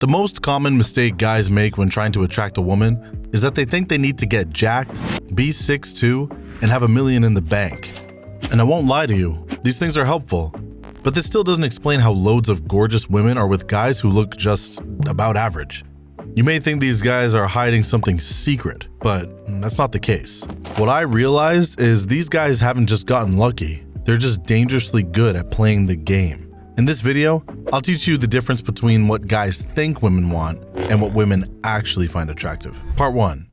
The most common mistake guys make when trying to attract a woman is that they think they need to get jacked, be 6'2", and have $1 million in the bank. And I won't lie to you, these things are helpful, but this still doesn't explain how loads of gorgeous women are with guys who look just about average. You may think these guys are hiding something secret, but that's not the case. What I realized is these guys haven't just gotten lucky, they're just dangerously good at playing the game. In this video, I'll teach you the difference between what guys think women want and what women actually find attractive. Part 1.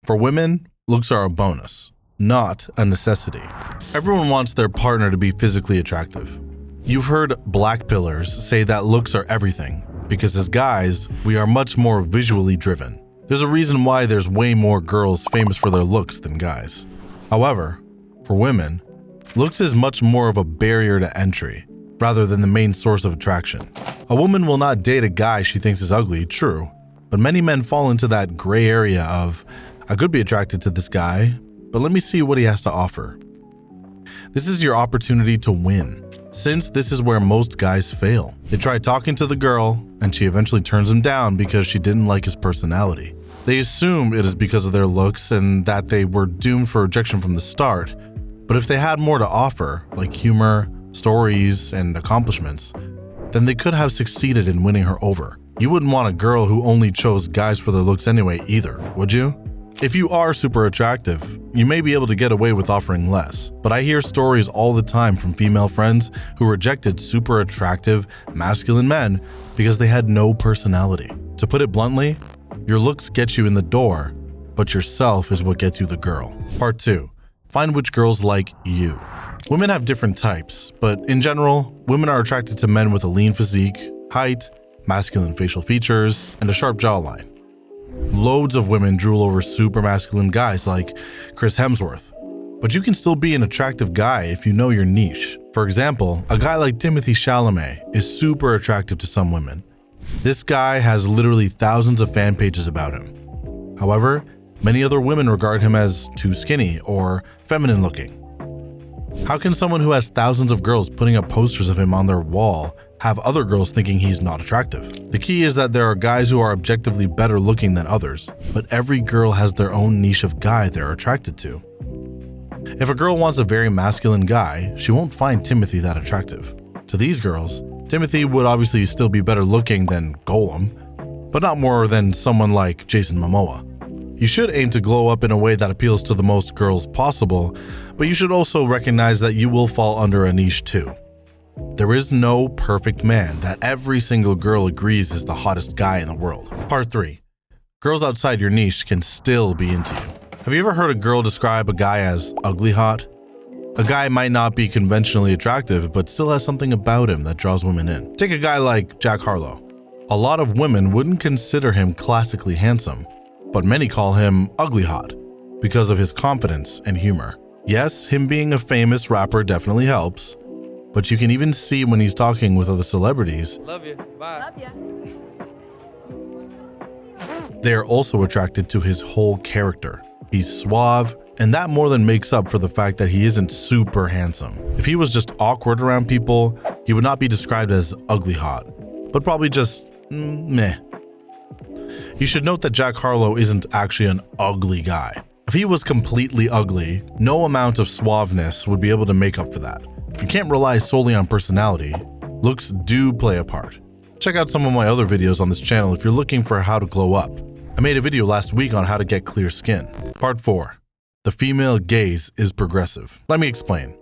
For women, looks are a bonus, not a necessity. Everyone wants their partner to be physically attractive. You've heard black pillars say that looks are everything, because as guys, we are much more visually driven. There's a reason why there's way more girls famous for their looks than guys. However, for women, looks is much more of a barrier to entry, rather than the main source of attraction. A woman will not date a guy she thinks is ugly, true, but many men fall into that gray area of, I could be attracted to this guy, but let me see what he has to offer. This is your opportunity to win, since this is where most guys fail. They try talking to the girl, and she eventually turns him down because she didn't like his personality. They assume it is because of their looks and that they were doomed for rejection from the start, but if they had more to offer, like humor, stories, and accomplishments, then they could have succeeded in winning her over. You wouldn't want a girl who only chose guys for their looks anyway either, would you? If you are super attractive, you may be able to get away with offering less, but I hear stories all the time from female friends who rejected super attractive, masculine men because they had no personality. To put it bluntly, your looks get you in the door, but yourself is what gets you the girl. Part 2. Find which girls like you. Women have different types, but in general, women are attracted to men with a lean physique, height, masculine facial features, and a sharp jawline. Loads of women drool over super masculine guys like Chris Hemsworth, but you can still be an attractive guy if you know your niche. For example, a guy like Timothée Chalamet is super attractive to some women. This guy has literally thousands of fan pages about him. However, many other women regard him as too skinny or feminine looking. How can someone who has thousands of girls putting up posters of him on their wall have other girls thinking he's not attractive? The key is that there are guys who are objectively better looking than others, but every girl has their own niche of guy they're attracted to. If a girl wants a very masculine guy, she won't find Timothy that attractive. To these girls, Timothy would obviously still be better looking than Golem, but not more than someone like Jason Momoa. You should aim to glow up in a way that appeals to the most girls possible, but you should also recognize that you will fall under a niche too. There is no perfect man that every single girl agrees is the hottest guy in the world. Part 3. Girls outside your niche can still be into you. Have you ever heard a girl describe a guy as ugly hot? A guy might not be conventionally attractive, but still has something about him that draws women in. Take a guy like Jack Harlow. A lot of women wouldn't consider him classically handsome, but many call him ugly hot because of his confidence and humor. Yes, him being a famous rapper definitely helps, but you can even see when he's talking with other celebrities. Love you. Bye. Love ya. They are also attracted to his whole character. He's suave, and that more than makes up for the fact that he isn't super handsome. If he was just awkward around people, he would not be described as ugly hot, but probably just meh. You should note that Jack Harlow isn't actually an ugly guy. If he was completely ugly, no amount of suaveness would be able to make up for that. You can't rely solely on personality. Looks do play a part. Check out some of my other videos on this channel if you're looking for how to glow up. I made a video last week on how to get clear skin. Part 4. The female gaze is progressive. Let me explain.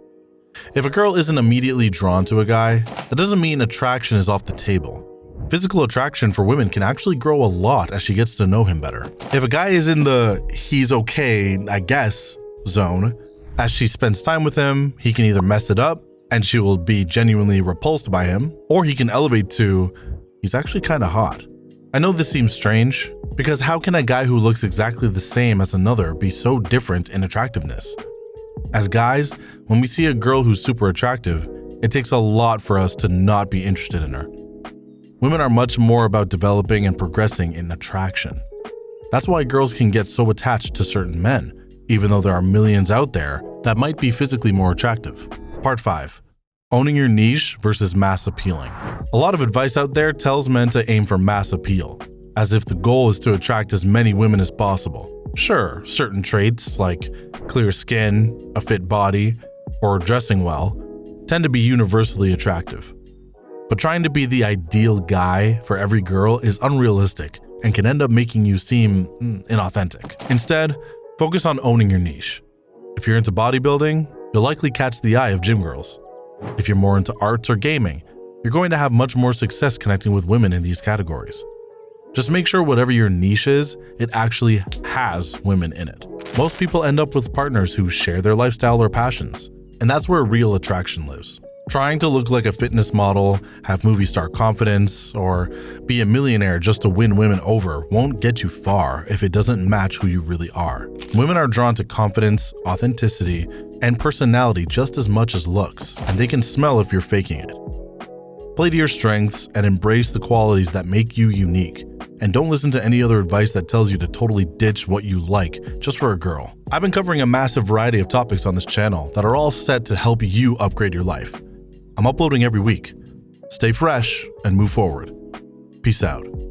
If a girl isn't immediately drawn to a guy, that doesn't mean attraction is off the table. Physical attraction for women can actually grow a lot as she gets to know him better. If a guy is in the he's okay, I guess zone, as she spends time with him, he can either mess it up and she will be genuinely repulsed by him, or he can elevate to he's actually kind of hot. I know this seems strange, because how can a guy who looks exactly the same as another be so different in attractiveness? As guys, when we see a girl who's super attractive, it takes a lot for us to not be interested in her. Women are much more about developing and progressing in attraction. That's why girls can get so attached to certain men, even though there are millions out there that might be physically more attractive. Part 5. Owning your niche versus mass appealing. A lot of advice out there tells men to aim for mass appeal, as if the goal is to attract as many women as possible. Sure, certain traits like clear skin, a fit body, or dressing well tend to be universally attractive. But trying to be the ideal guy for every girl is unrealistic and can end up making you seem inauthentic. Instead, focus on owning your niche. If you're into bodybuilding, you'll likely catch the eye of gym girls. If you're more into arts or gaming, you're going to have much more success connecting with women in these categories. Just make sure whatever your niche is, it actually has women in it. Most people end up with partners who share their lifestyle or passions, and that's where real attraction lives. Trying to look like a fitness model, have movie star confidence, or be a millionaire just to win women over won't get you far if it doesn't match who you really are. Women are drawn to confidence, authenticity, and personality just as much as looks, and they can smell if you're faking it. Play to your strengths and embrace the qualities that make you unique, and don't listen to any other advice that tells you to totally ditch what you like just for a girl. I've been covering a massive variety of topics on this channel that are all set to help you upgrade your life. I'm uploading every week. Stay fresh and move forward. Peace out.